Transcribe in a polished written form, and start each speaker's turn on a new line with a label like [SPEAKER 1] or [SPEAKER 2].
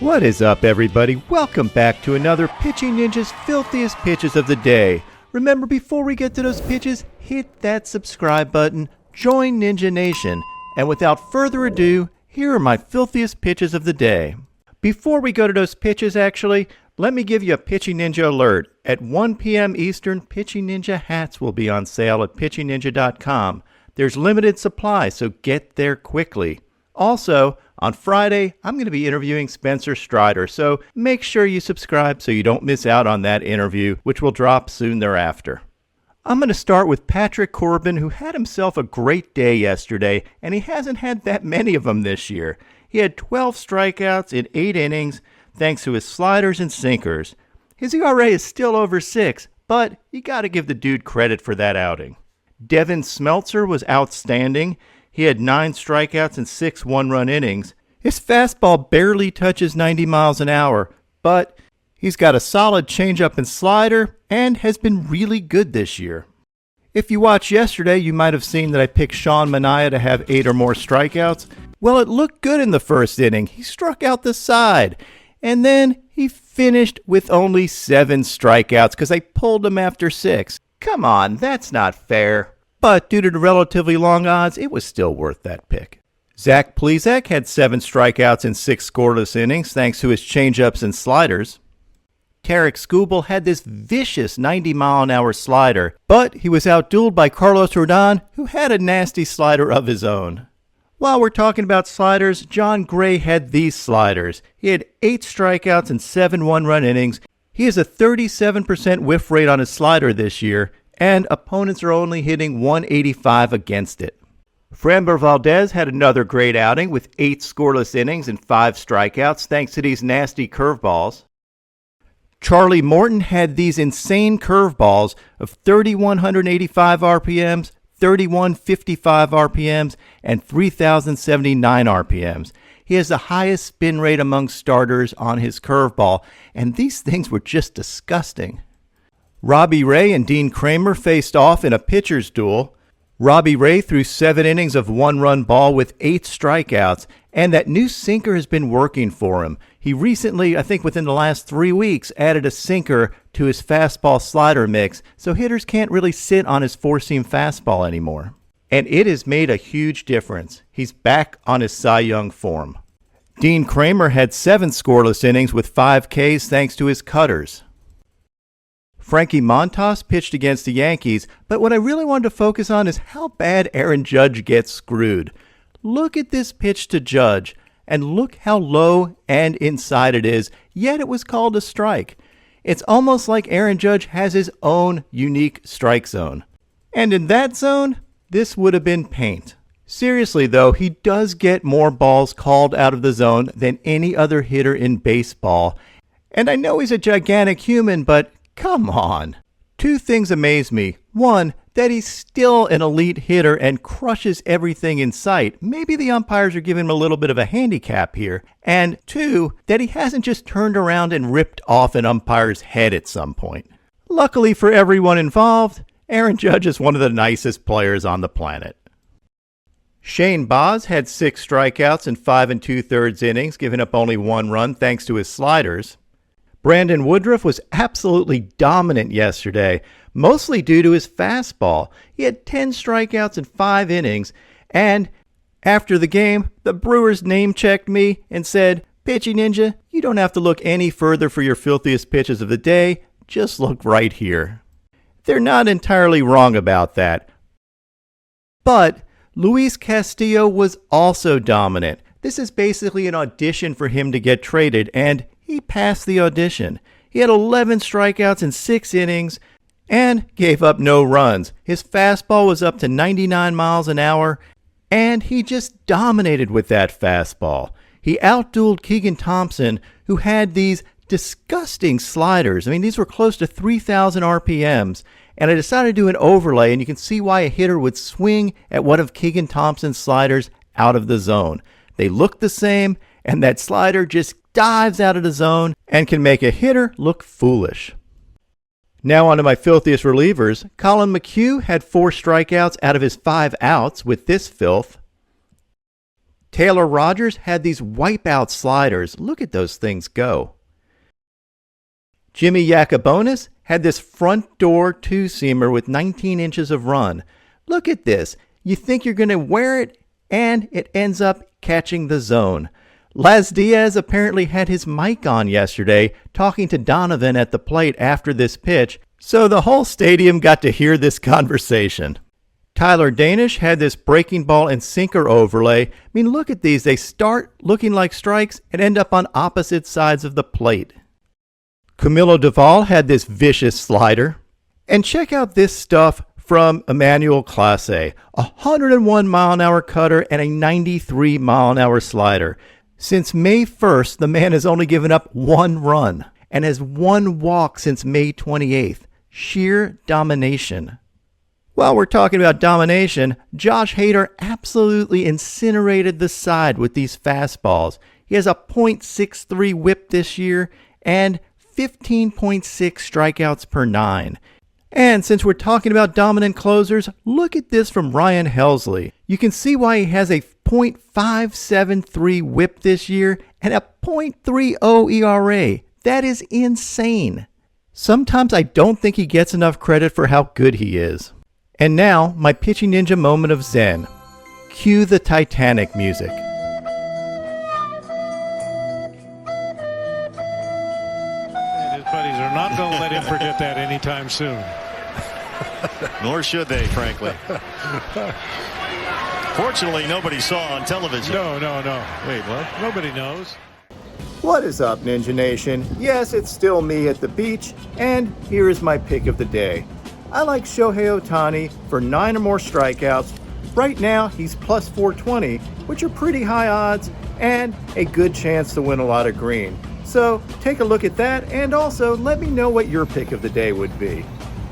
[SPEAKER 1] What is up, everybody? Welcome back to another Pitching Ninja's filthiest pitches of the day. Remember, before we get to those pitches, hit that subscribe button, join Ninja Nation, and without further ado, here are my filthiest pitches of the day. Before we go to those pitches, actually, let me give you a Pitching Ninja alert. At 1 p.m. Eastern, Pitching Ninja hats will be on sale at pitchingninja.com. There's limited supply, so get there quickly. Also, on Friday, I'm going to be interviewing Spencer Strider, so make sure you subscribe so you don't miss out on that interview, which will drop soon thereafter. I'm going to start with Patrick Corbin, who had himself a great day yesterday, and he hasn't had that many of them this year. He had 12 strikeouts in 8 innings, thanks to his sliders and sinkers. His ERA is still over 6, but you got to give the dude credit for that outing. Devin Smeltzer was outstanding. He had 9 strikeouts and 6 one-run innings. His fastball barely touches 90 miles an hour, but he's got a solid changeup and slider and has been really good this year. If you watched yesterday, you might have seen that I picked Sean Manaea to have 8 or more strikeouts. Well, it looked good in the first inning. He struck out the side, and then he finished with only 7 strikeouts because I pulled him after 6. Come on, that's not fair. But due to the relatively long odds, it was still worth that pick. Zach Plesac had 7 strikeouts in 6 scoreless innings thanks to his changeups and sliders. Tarek Skubal had this vicious 90-mile-an-hour slider, but he was outdueled by Carlos Rodon, who had a nasty slider of his own. While we're talking about sliders, John Gray had these sliders. He had 8 strikeouts and 7 one-run innings. He has a 37% whiff rate on his slider this year, and opponents are only hitting 185 against it. Framber Valdez had another great outing with 8 scoreless innings and 5 strikeouts thanks to these nasty curveballs. Charlie Morton had these insane curveballs of 3,185 RPMs, 3,155 RPMs, and 3,079 RPMs. He has the highest spin rate among starters on his curveball, and these things were just disgusting. Robbie Ray and Dean Kramer faced off in a pitcher's duel. Robbie Ray threw 7 innings of 1-run ball with 8 strikeouts, and that new sinker has been working for him. He recently, I think within the last 3 weeks, added a sinker to his fastball slider mix, so hitters can't really sit on his four-seam fastball anymore. And it has made a huge difference. He's back on his Cy Young form. Dean Kramer had 7 scoreless innings with 5 Ks thanks to his cutters. Frankie Montas pitched against the Yankees, but what I really wanted to focus on is how bad Aaron Judge gets screwed. Look at this pitch to Judge, and look how low and inside it is, yet it was called a strike. It's almost like Aaron Judge has his own unique strike zone. And in that zone, this would have been paint. Seriously though, he does get more balls called out of the zone than any other hitter in baseball. And I know he's a gigantic human, but come on. 2 things amaze me. 1, that he's still an elite hitter and crushes everything in sight. Maybe the umpires are giving him a little bit of a handicap here. And 2, that he hasn't just turned around and ripped off an umpire's head at some point. Luckily for everyone involved, Aaron Judge is one of the nicest players on the planet. Shane Baz had 6 strikeouts in 5 2/3 innings, giving up only 1 run thanks to his sliders. Brandon Woodruff was absolutely dominant yesterday, mostly due to his fastball. He had 10 strikeouts in 5 innings, and after the game, the Brewers name-checked me and said, "Pitching Ninja, you don't have to look any further for your filthiest pitches of the day, just look right here." They're not entirely wrong about that. But Luis Castillo was also dominant. This is basically an audition for him to get traded, and he passed the audition. He had 11 strikeouts in 6 innings and gave up no runs. His fastball was up to 99 miles an hour, and he just dominated with that fastball. He outdueled Keegan Thompson, who had these disgusting sliders. I mean, these were close to 3,000 RPMs, and I decided to do an overlay, and you can see why a hitter would swing at one of Keegan Thompson's sliders out of the zone. They look the same, and that slider just dives out of the zone and can make a hitter look foolish. Now on to my filthiest relievers. Colin McHugh had 4 strikeouts out of his 5 outs with this filth. Taylor Rogers had these wipeout sliders. Look at those things go. Jimmy Yacobonis had this front door two-seamer with 19 inches of run. Look at this. You think you're going to wear it, and it ends up catching the zone. Laz Diaz apparently had his mic on yesterday, talking to Donovan at the plate after this pitch, so the whole stadium got to hear this conversation. Tyler Danish had this breaking ball and sinker overlay. I mean, look at these. They start looking like strikes and end up on opposite sides of the plate. Camilo Doval had this vicious slider. And check out this stuff from Emmanuel Clase. 101 mile an hour cutter and a 93 mile an hour slider. Since May 1st, the man has only given up 1 run and has 1 walk since May 28th. Sheer domination. While we're talking about domination, Josh Hader absolutely incinerated the side with these fastballs. He has a .63 whip this year and 15.6 strikeouts per 9. And since we're talking about dominant closers, look at this from Ryan Helsley. You can see why he has a .573 whip this year and a .30 ERA. That is insane. Sometimes I don't think he gets enough credit for how good he is. And now, my Pitching Ninja moment of zen. Cue the Titanic music.
[SPEAKER 2] And his buddies are not going to let him forget that anytime soon.
[SPEAKER 3] Nor should they, frankly. Fortunately, nobody saw on television.
[SPEAKER 2] No.
[SPEAKER 3] Wait, what?
[SPEAKER 2] Nobody knows.
[SPEAKER 1] What is up, Ninja Nation? Yes, it's still me at the beach, and here is my pick of the day. I like Shohei Ohtani for 9 or more strikeouts. Right now, he's plus 420, which are pretty high odds, and a good chance to win a lot of green. So take a look at that, and also let me know what your pick of the day would be.